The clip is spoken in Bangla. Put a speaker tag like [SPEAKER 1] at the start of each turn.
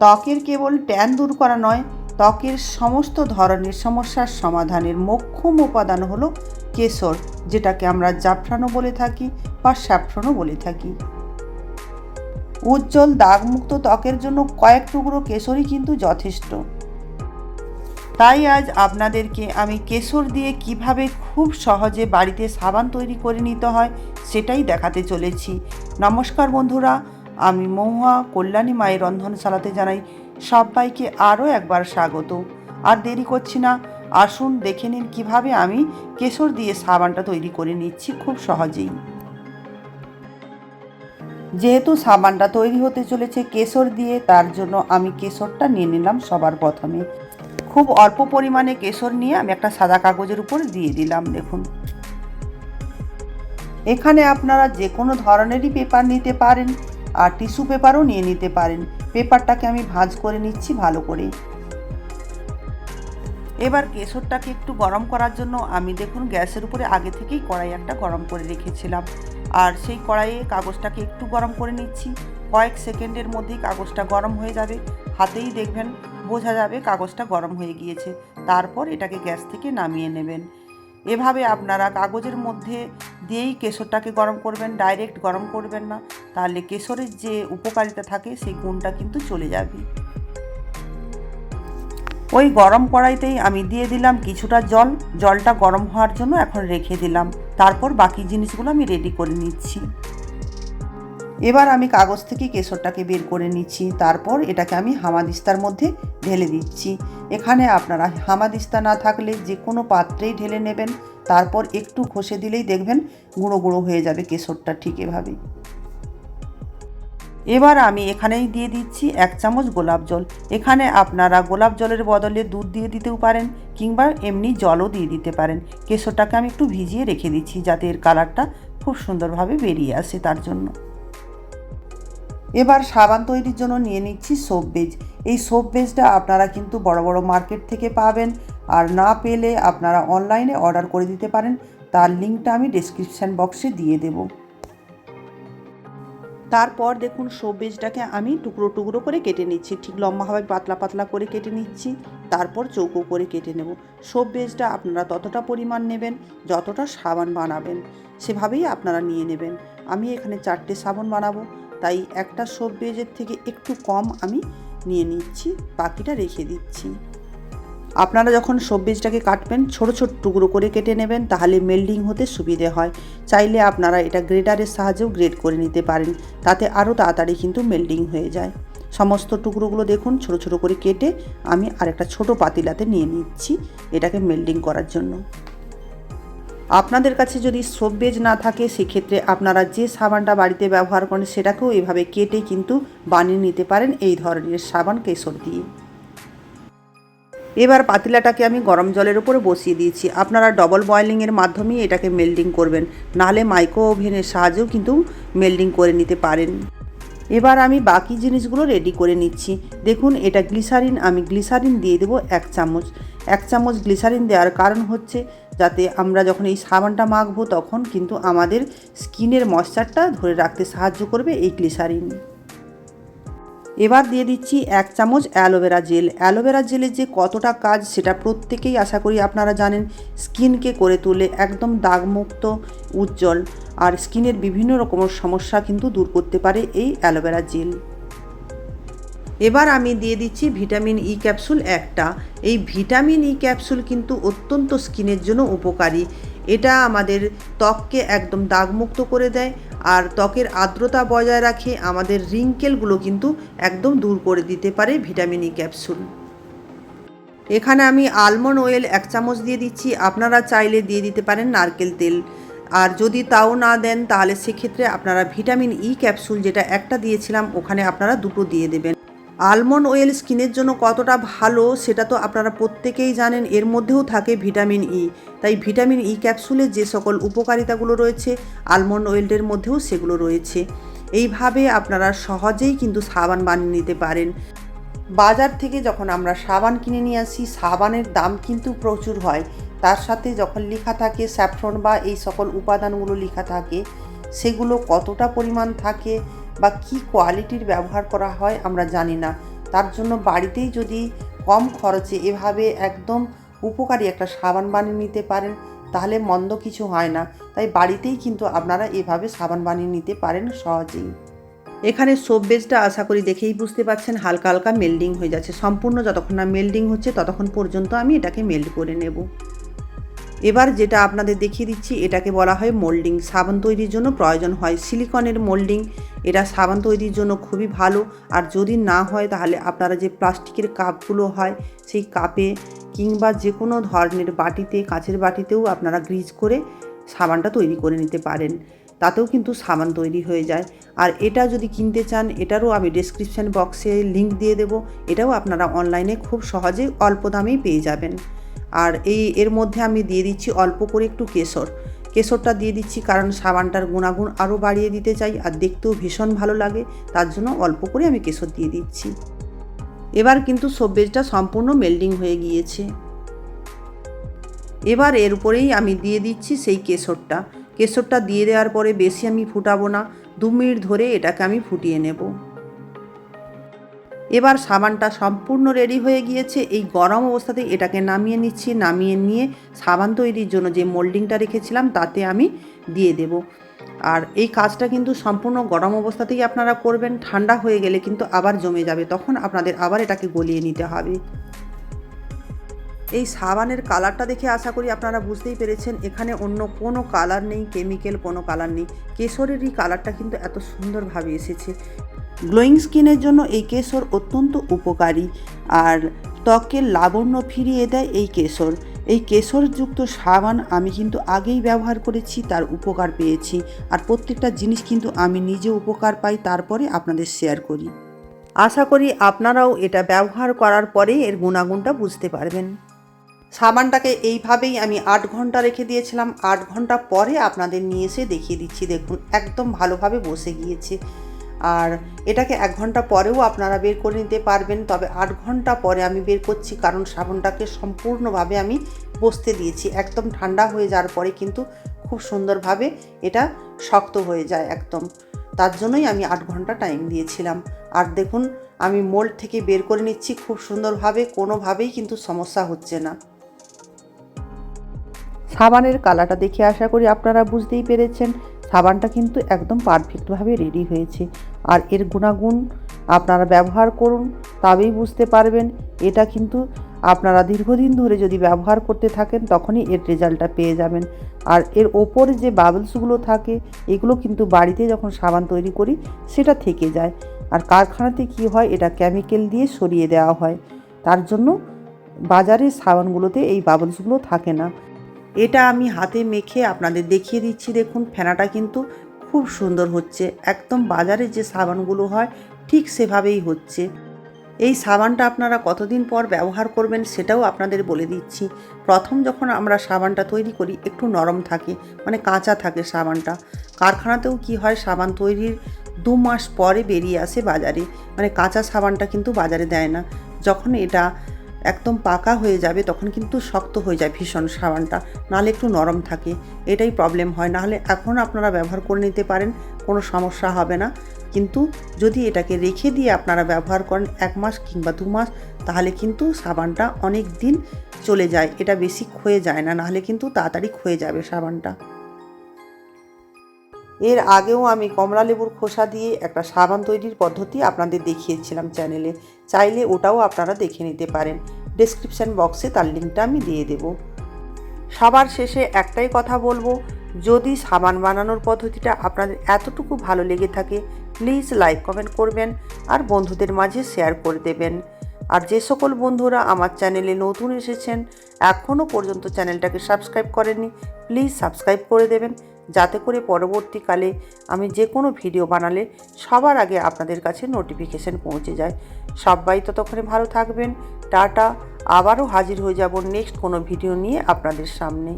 [SPEAKER 1] ত্বকের কেবল ট্যান দূর করা নয়, ত্বকের সমস্ত ধরনের সমস্যার সমাধানের মোক্ষম উপাদান হলো কেশর, যেটাকে আমরা জাফরানও বলে থাকি বা স্যাফরনও বলে থাকি। উজ্জ্বল দাগমুক্ত ত্বকের জন্য কয়েক টুকরো কেশরই কিন্তু যথেষ্ট। তাই আজ আপনাদেরকে আমি কেশর দিয়ে কিভাবে খুব সহজে বাড়িতে সাবান তৈরি করে নিতে হয় সেটাই দেখাতে চলেছি। নমস্কার বন্ধুরা, আমি মহুয়া কল্যাণী মায়ের রন্ধনশালাতে জানাই সবাইকে আরও একবার স্বাগত। আর দেরি করছি না, আসুন দেখে নিন কীভাবে আমি কেশর দিয়ে সাবানটা তৈরি করে নিচ্ছি খুব সহজেই। যেহেতু সাবানটা তৈরি হতে চলেছে কেশর দিয়ে, তার জন্য আমি কেশরটা নিয়ে নিলাম সবার প্রথমে। খুব অল্প পরিমাণে কেশর নিয়ে আমি একটা সাদা কাগজের উপর দিয়ে দিলাম। দেখুন, এখানে আপনারা যে কোনো ধরনেরই পেপার নিতে পারেন, আর টিস্যু পেপারও নিয়ে নিতে পারেন। পেপারটাকে আমি ভাঁজ করে নিচ্ছি ভালো করে। এবার কেশরটাকে একটু গরম করার জন্য আমি দেখুন গ্যাসের উপরে আগে থেকেই কড়াই একটা গরম করে রেখেছিলাম, আর সেই কড়াইয়ে কাগজটাকে একটু গরম করে নিচ্ছি। কয়েক সেকেন্ডের মধ্যেই কাগজটা গরম হয়ে যাবে, হাতেই দেখবেন বোঝা যাবে কাগজটা গরম হয়ে গিয়েছে। তারপর এটাকে গ্যাস থেকে নামিয়ে নেবেন। এভাবে আপনারা কাগজের মধ্যে দিয়েই কেশরটাকে গরম করবেন, ডাইরেক্ট গরম করবেন না, তাহলে কেশরের যে উপকারিতা থাকে সেই গুণটা কিন্তু চলে যাবে। ওই গরম কড়াইতেই আমি দিয়ে দিলাম কিছুটা জল। জলটা গরম হওয়ার জন্য এখন রেখে দিলাম। তারপর বাকি জিনিসগুলো আমি রেডি করে নিচ্ছি। এবার আমি কাগজ থেকে কেশরটাকে বের করে নিচ্ছি। তারপর এটাকে আমি হামাদিস্তার মধ্যে ঢেলে দিচ্ছি। এখানে আপনারা হামাদিস্তা না থাকলে যে কোনো পাত্রেই ঢেলে নেবেন। তারপর একটু ঘষে দিলেই দেখবেন গুঁড়ো গুঁড়ো হয়ে যাবে কেশরটা, ঠিক এভাবে। এবার আমি এখানেই দিয়ে দিচ্ছি 1 চামচ গোলাপ জল। এখানে আপনারা গোলাপ জলের বদলে দুধ দিয়ে দিতেও পারেন, কিংবা এমনি জলও দিয়ে দিতে পারেন। কেশরটাকে আমি একটু ভিজিয়ে রেখে দিচ্ছি যাতে এর কালারটা খুব সুন্দরভাবে বেরিয়ে আসে, তার জন্য। এবার সাবান তৈরির জন্য নিয়ে নিচ্ছি সোপ বেজ। এই সোপ বেজটা আপনারা কিন্তু বড় বড় মার্কেট থেকে পাবেন, আর না পেলে আপনারা অনলাইনে অর্ডার করে দিতে পারেন। তার লিঙ্কটা আমি ডেসক্রিপশান বক্সে দিয়ে দেব। তারপর দেখুন সোপ বেজটাকে আমি টুকরো টুকরো করে কেটে নিচ্ছি, ঠিক লম্বাভাবে পাতলা পাতলা করে কেটে নিচ্ছি। তারপর চৌকো করে কেটে নেব। সোপ বেজটা আপনারা ততটা পরিমাণ নেবেন যতটা সাবান বানাবেন, সেভাবেই আপনারা নিয়ে নেবেন। আমি এখানে 4টে সাবান বানাবো, তাই একটা সোপ বেজের থেকে একটু কম আমি নিয়ে নিচ্ছি, বাকিটা রেখে দিচ্ছি। আপনারা যখন সোপ বেজটাকে কাটবেন ছোট ছোট টুকরো করে কেটে নেবেন, তাহলে মেল্ডিং হতে সুবিধে হয়। চাইলে আপনারা এটা গ্রেডারের সাহায্যেও গ্রেড করে নিতে পারেন, তাতে আরও তাড়াতাড়ি কিন্তু মেল্ডিং হয়ে যায়। সমস্ত টুকরোগুলো দেখুন ছোট ছোট করে কেটে আমি আরেকটা ছোট পাতিলাতে নিয়ে নিচ্ছি এটাকে মেল্ডিং করার জন্য। আপনাদের কাছে যদি সোপ বেজ না থাকে, সেক্ষেত্রে আপনারা যে সাবানটা বাড়িতে ব্যবহার করেন সেটাকেও এভাবে কেটে কিন্তু বানিয়ে নিতে পারেন এই ধরনের সাবান কেশর দিয়ে। এবার পাতিলাটাকে আমি গরম জলের উপরে বসিয়ে দিয়েছি। আপনারা ডবল বয়েলিংয়ের মাধ্যমেই এটাকে মেল্ডিং করবেন, নাহলে মাইক্রো ওভেনের সাহায্যেও কিন্তু মেল্ডিং করে নিতে পারেন। এবার আমি বাকি জিনিসগুলো রেডি করে নিচ্ছি। দেখুন, এটা গ্লিসারিন, আমি গ্লিসারিন দিয়ে দেবো 1 চামচ। 1 চামচ গ্লিসারিন দেওয়ার কারণ হচ্ছে যাতে আমরা যখন এই সাবানটা মাখবো তখন কিন্তু আমাদের স্কিনের ময়েশ্চারটা ধরে রাখতে সাহায্য করবে এই গ্লিসারিন। এবার দিয়ে দিচ্ছি 1 চামচ অ্যালোভেরা জেল। অ্যালোভেরা জেলের যে কতটা কাজ সেটা প্রত্যেকেই আশা করি আপনারা জানেন। স্কিনকে করে তোলে একদম দাগমুক্ত, উজ্জ্বল, আর স্কিনের বিভিন্ন রকমের সমস্যা কিন্তু দূর করতে পারে এই অ্যালোভেরা জেল। এবার আমি দিয়ে দিচ্ছি ভিটামিন ই ক্যাপসুল 1টা। এই ভিটামিন ই ক্যাপসুল কিন্তু অত্যন্ত স্কিনের জন্য উপকারী। এটা আমাদের ত্বককে একদম দাগমুক্ত করে দেয়, আর ত্বকের আর্দ্রতা বজায় রাখে। আমাদের রিঙ্কেলগুলো কিন্তু একদম দূর করে দিতে পারে ভিটামিন ই ক্যাপসুল। এখানে আমি আলমন্ড অয়েল 1 চামচ দিয়ে দিচ্ছি। আপনারা চাইলে দিয়ে দিতে পারেন নারকেল তেল, আর যদি তাও না দেন তাহলে সেক্ষেত্রে আপনারা ভিটামিন ই ক্যাপসুল যেটা একটা দিয়েছিলাম ওখানে আপনারা 2টো দিয়ে দেবেন। আলমন্ড অয়েল স্কিনের জন্য কতটা ভালো সেটা তো আপনারা প্রত্যেকেই জানেন। এর মধ্যেও থাকে ভিটামিন ই, তাই ভিটামিন ই ক্যাপসুলের যে সকল উপকারিতাগুলো রয়েছে আলমন্ড অয়েলের মধ্যেও সেগুলো রয়েছে। এইভাবে আপনারা সহজেই কিন্তু সাবান বানিয়ে নিতে পারেন। বাজার থেকে যখন আমরা সাবান কিনে নিয়ে আসি, সাবানের দাম কিন্তু প্রচুর হয়। তার সাথে যখন লেখা থাকে স্যাফরন বা এই সকল উপাদানগুলো লেখা থাকে, সেগুলো কতটা পরিমাণ থাকে বা কি কোয়ালিটির ব্যবহার করা হয় আমরা জানি না। তার জন্য বাড়িতেই যদি কম খরচে এভাবে একদম উপকারী একটা সাবান বানিয়ে নিতে পারেন তাহলে মন্দ কিছু হয় না। তাই বাড়িতেই কিন্তু আপনারা এভাবে সাবান বানিয়ে নিতে পারেন সহজেই। এখানে সোপ বেসটা আশা করি দেখেই বুঝতে পারছেন হালকা হালকা মেল্টিং হয়ে যাচ্ছে। সম্পূর্ণ যতক্ষণ না মেল্টিং হচ্ছে ততক্ষণ পর্যন্ত আমি এটাকে মেল্ট করে নেব। এবার যেটা আপনাদের দেখিয়ে দিচ্ছি এটাকে বলা হয় মোল্ডিং। সাবান তৈরির জন্য প্রয়োজন হয় সিলিকনের মোল্ডিং। এটা সাবান তৈরির জন্য খুবই ভালো। আর যদি না হয় তাহলে আপনারা যে প্লাস্টিকের কাপগুলো হয় সেই কাপে কিংবা যে কোনো ধরনের বাটিতে, কাঁচের বাটিতেও আপনারা গ্রিজ করে সাবানটা তৈরি করে নিতে পারেন। তাতেও কিন্তু সাবান তৈরি হয়ে যায়। আর এটা যদি কিনতে চান এটারও আমি ডেসক্রিপশান বক্সে লিঙ্ক দিয়ে দেবো। এটাও আপনারা অনলাইনে খুব সহজে অল্প দামেই পেয়ে যাবেন। আর এর মধ্যে আমি দিয়ে দিচ্ছি অল্প করে একটু কেশরটা দিয়ে দিচ্ছি, কারণ সাবানটার গুণাগুণ আরও বাড়িয়ে দিতে চাই আর দেখতেও ভীষণ ভালো লাগে, তার জন্য অল্প করে আমি কেশর দিয়ে দিচ্ছি। এবার কিন্তু সোপ বেসটা সম্পূর্ণ মেল্টিং হয়ে গিয়েছে। এবার এর উপরেই আমি দিয়ে দিচ্ছি সেই কেশরটা দিয়ে দেওয়ার পরে বেশি আমি ফুটাবো না, 2 মিনিট ধরে এটাকে আমি ফুটিয়ে নেব। এবার সাবানটা সম্পূর্ণ রেডি হয়ে গিয়েছে। এই গরম অবস্থাতেই এটাকে নামিয়ে নিচ্ছি। নামিয়ে নিয়ে সাবান তৈরির জন্য যে মোল্ডিংটা রেখেছিলাম তাতে আমি দিয়ে দেব। আর এই কাজটা কিন্তু সম্পূর্ণ গরম অবস্থাতেই আপনারা করবেন। ঠান্ডা হয়ে গেলে কিন্তু আবার জমে যাবে, তখন আপনাদের আবার এটাকে গলিয়ে নিতে হবে। এই সাবানের কালারটা দেখে আশা করি আপনারা বুঝতেই পেরেছেন এখানে অন্য কোনো কালার নেই, কেমিক্যাল কোনো কালার নেই। কেশরেরই কালারটা কিন্তু এত সুন্দরভাবে এসেছে। গ্লোয়িং স্কিনের জন্য এই কেশর অত্যন্ত উপকারী আর ত্বকের লাবণ্য ফিরিয়ে দেয় এই কেশরযুক্ত সাবান আমি কিন্তু আগেই ব্যবহার করেছি, তার উপকার পেয়েছি। আর প্রত্যেকটা জিনিস কিন্তু আমি নিজে উপকার পাই, তারপরে আপনাদের শেয়ার করি। আশা করি আপনারাও এটা ব্যবহার করার পরে এর গুণাগুণটা বুঝতে পারবেন। সাবানটাকে এইভাবেই আমি 8 ঘন্টা রেখে দিয়েছিলাম। 8 ঘন্টা পরে আপনাদের নিয়ে এসে দেখিয়ে দিচ্ছি। দেখুন একদম ভালোভাবে বসে গিয়েছে। আর এটাকে 1 ঘন্টা পরেও আপনারা বের করে নিতে পারবেন, তবে 8 ঘন্টা পরে আমি বের করছি কারণ সাবানটাকে সম্পূর্ণভাবে আমি বসতে দিয়েছি। একদম ঠান্ডা হয়ে যাওয়ার পরে কিন্তু খুব সুন্দরভাবে এটা শক্ত হয়ে যায় একদম, তার জন্যই আমি 8 ঘন্টা টাইম দিয়েছিলাম। আর দেখুন আমি মোল্ড থেকে বের করে নিচ্ছি খুব সুন্দরভাবে, কোনোভাবেই কিন্তু সমস্যা হচ্ছে না। সাবানের কালারটা দেখে আশা করি আপনারা বুঝতেই পেরেছেন সাবানটা কিন্তু একদম পারফেক্টভাবে রেডি হয়েছে। আর এর গুণাগুণ আপনারা ব্যবহার করুন, তবেই বুঝতে পারবেন। এটা কিন্তু আপনারা দীর্ঘদিন ধরে যদি ব্যবহার করতে থাকেন তখনই এর রেজাল্টটা পেয়ে যাবেন। আর এর ওপরে যে বাবলসগুলো থাকে এগুলো কিন্তু বাড়িতে যখন সাবান তৈরি করি সেটা থেকে যায়। আর কারখানাতে কি হয়, এটা কেমিক্যাল দিয়ে সরিয়ে দেওয়া হয়, তার জন্য বাজারের সাবানগুলোতে এই বাবলসগুলো থাকে না। এটা আমি হাতে মেখে আপনাদের দেখিয়ে দিচ্ছি। দেখুন ফেনাটা কিন্তু খুব সুন্দর হচ্ছে, একদম বাজারে যে সাবানগুলো হয় ঠিক সেভাবেই হচ্ছে। এই সাবানটা আপনারা কতদিন পর ব্যবহার করবেন সেটাও আপনাদের বলে দিচ্ছি। প্রথম যখন আমরা সাবানটা তৈরি করি একটু নরম থাকে, মানে কাঁচা থাকে সাবানটা। কারখানাতেও কি হয়, সাবান তৈরির 2 মাস পরে বেরিয়ে আসে বাজারে, মানে কাঁচা সাবানটা কিন্তু বাজারে দেয় না। যখন এটা একদম পাকা হয়ে যাবে তখন কিন্তু শক্ত হয়ে যায় ভীষণ সাবানটা, নাহলে একটু নরম থাকে, এটাই প্রবলেম হয়। নাহলে এখন আপনারা ব্যবহার করে নিতে পারেন, কোনো সমস্যা হবে না। কিন্তু যদি এটাকে রেখে দিয়ে আপনারা ব্যবহার করেন 1 মাস কিংবা 2 মাস, তাহলে কিন্তু সাবানটা অনেক দিন চলে যায়, এটা বেশি ক্ষয়ে যায় না, নাহলে কিন্তু তাড়াতাড়ি ক্ষয়ে যাবে সাবানটা। এর আগেও আমি কমলা লেবুর খোসা দিয়ে একটা সাবান তৈরির পদ্ধতি আপনাদের দেখিয়েছিলাম চ্যানেলে, চাইলে ওটাও আপনারা দেখে নিতে পারেন। ডেসক্রিপশান বক্সে তার লিঙ্কটা আমি দিয়ে দেব। সবার শেষে একটাই কথা বলবো, যদি সাবান বানানোর পদ্ধতিটা আপনাদের এতটুকু ভালো লেগে থাকে প্লিজ লাইক কমেন্ট করবেন আর বন্ধুদের মাঝে শেয়ার করে দেবেন। আর যে সকল বন্ধুরা আমার চ্যানেলে নতুন এসেছেন এখনও পর্যন্ত চ্যানেলটাকে সাবস্ক্রাইব করেননি প্লিজ সাবস্ক্রাইব করে দেবেন, যাতে করে পরবর্তীকালে আমি যে কোনো ভিডিও বানালে সবার আগে আপনাদের কাছে নোটিফিকেশান পৌঁছে যায়। সবাই ততক্ষণে ভালো থাকবেন। টাটা। আবারও হাজির হয়ে যাব নেক্সট কোনো ভিডিও নিয়ে আপনাদের সামনে।